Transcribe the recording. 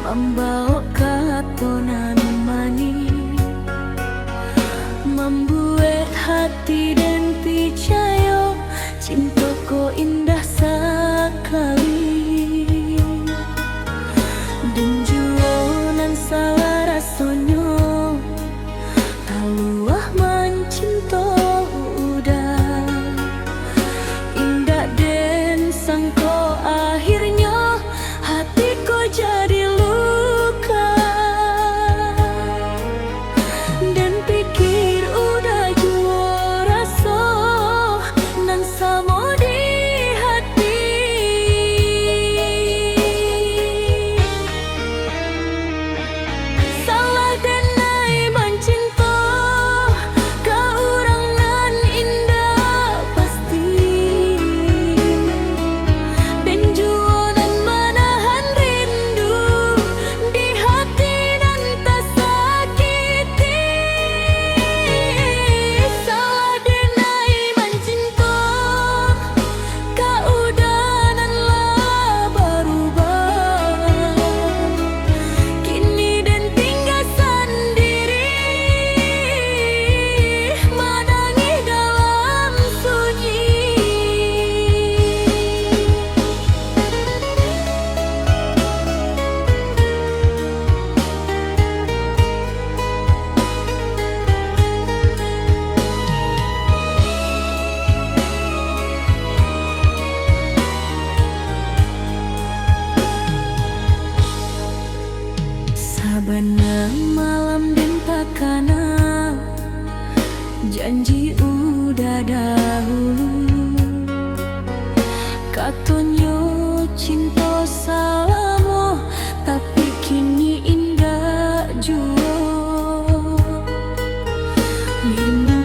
membawa katonan mani, membuat hati dan picayo cintaku indah sekali. Dan jualan salah rasonyo taluah mencinta udah indah dan sangko akhirnya hatiku jadi luka. Dan pikir udah jua rasa nan samo di hati. Salah dan nai mencinta ke orang nan indah pasti. Dan jua nan menahan rindu di hati dan tak sakiti. Salah dan nai mencinta ke udanan lah berubah. Kini dan tinggal sendiri menangis dalam sunyi. Sabana malam dan takana janji udah dahulu, katonyo cinta salamu tapi kini indah jua. Rindu